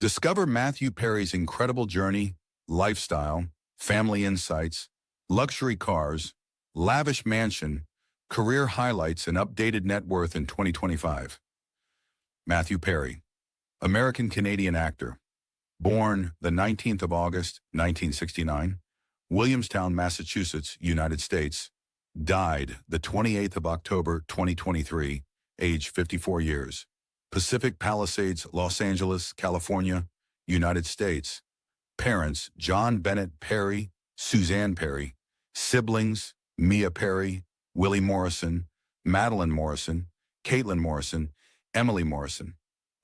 Discover Matthew Perry's incredible journey, lifestyle, family insights, luxury cars, lavish mansion, career highlights, and updated net worth in 2025. Matthew Perry, American-Canadian actor. Born the 19th of August, 1969, Williamstown, Massachusetts, United States. Died the 28th of October, 2023, age 54 years. Pacific Palisades, Los Angeles, California, United States. Parents, John Bennett Perry, Suzanne Perry. Siblings, Mia Perry, Willie Morrison, Madeline Morrison, Caitlin Morrison, Emily Morrison.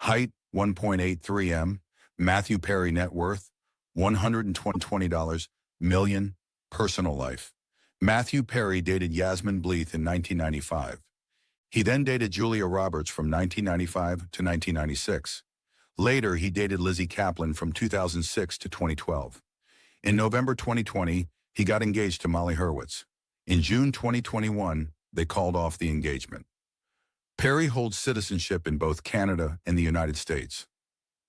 Height, 1.83 m. Matthew Perry net worth, $120 million. Personal life. Matthew Perry dated Yasmin Bleeth in 1995. He then dated Julia Roberts from 1995 to 1996. Later, he dated Lizzie Kaplan from 2006 to 2012. In November 2020, he got engaged to Molly Hurwitz. In June 2021, they called off the engagement. Perry holds citizenship in both Canada and the United States.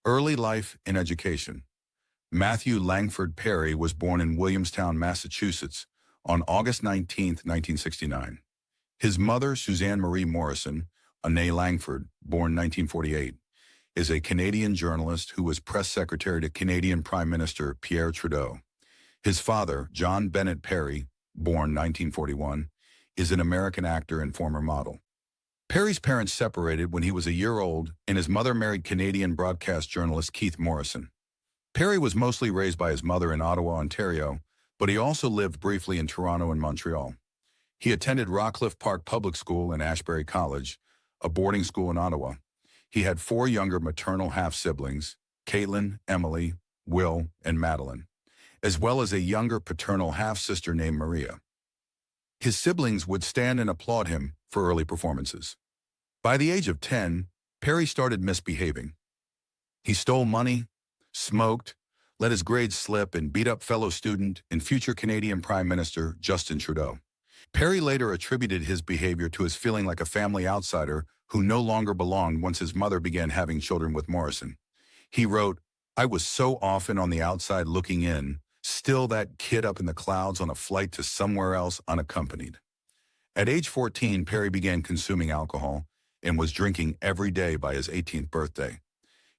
Early life and education. Matthew Langford Perry was born in Williamstown, Massachusetts on August 19, 1969. His mother, Suzanne Marie Morrison, née Langford, born 1948, is a Canadian journalist who was press secretary to Canadian Prime Minister Pierre Trudeau. His father, John Bennett Perry, born 1941, is an American actor and former model. Perry's parents separated when he was a year old, and his mother married Canadian broadcast journalist Keith Morrison. Perry was mostly raised by his mother in Ottawa, Ontario, but he also lived briefly in Toronto and Montreal. He attended Rockcliffe Park Public School and Ashbury College, a boarding school in Ottawa. He had 4 younger maternal half-siblings, Caitlin, Emily, Will, and Madeline, as well as a younger paternal half-sister named Maria. His siblings would stand and applaud him for early performances. By the age of 10, Perry started misbehaving. He stole money, smoked, let his grades slip, and beat up fellow student and future Canadian Prime Minister Justin Trudeau. Perry later attributed his behavior to his feeling like a family outsider who no longer belonged once his mother began having children with Morrison. He wrote, "I was so often on the outside looking in, still that kid up in the clouds on a flight to somewhere else unaccompanied." At age 14, Perry began consuming alcohol and was drinking every day by his 18th birthday.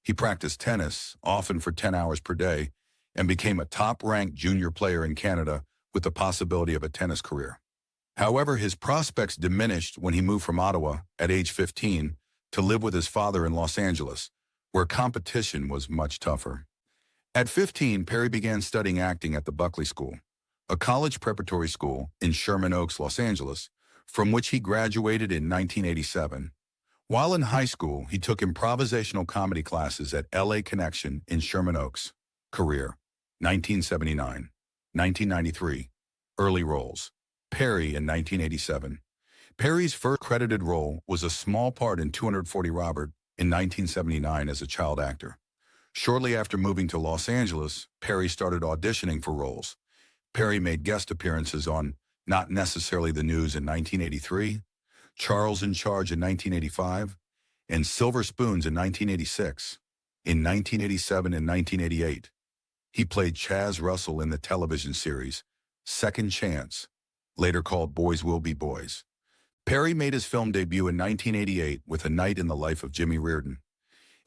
He practiced tennis, often for 10 hours per day, and became a top-ranked junior player in Canada with the possibility of a tennis career. However, his prospects diminished when he moved from Ottawa at age 15 to live with his father in Los Angeles, where competition was much tougher. At 15, Perry began studying acting at the Buckley School, a college preparatory school in Sherman Oaks, Los Angeles, from which he graduated in 1987. While in high school, he took improvisational comedy classes at LA Connection in Sherman Oaks. Career, 1979, 1993. Early roles. Perry in 1987. Perry's first credited role was a small part in 240 Robert in 1979 as a child actor. Shortly after moving to Los Angeles, Perry started auditioning for roles. Perry made guest appearances on Not Necessarily the News in 1983, Charles in Charge in 1985, and Silver Spoons in 1986. In 1987 and 1988, he played Chaz Russell in the television series Second Chance, later called Boys Will Be Boys. Perry made his film debut in 1988 with A Night in the Life of Jimmy Reardon.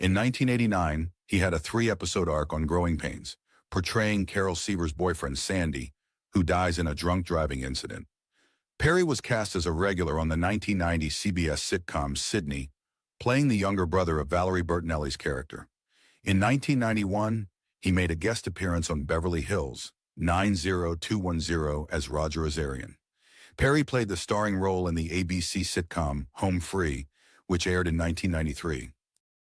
In 1989, he had a 3-episode arc on Growing Pains, portraying Carol Seaver's boyfriend Sandy, who dies in a drunk driving incident. Perry was cast as a regular on the 1990 CBS sitcom Sydney, playing the younger brother of Valerie Bertinelli's character. In 1991, he made a guest appearance on Beverly Hills 90210 as Roger Azarian. Perry played the starring role in the ABC sitcom Home Free, which aired in 1993.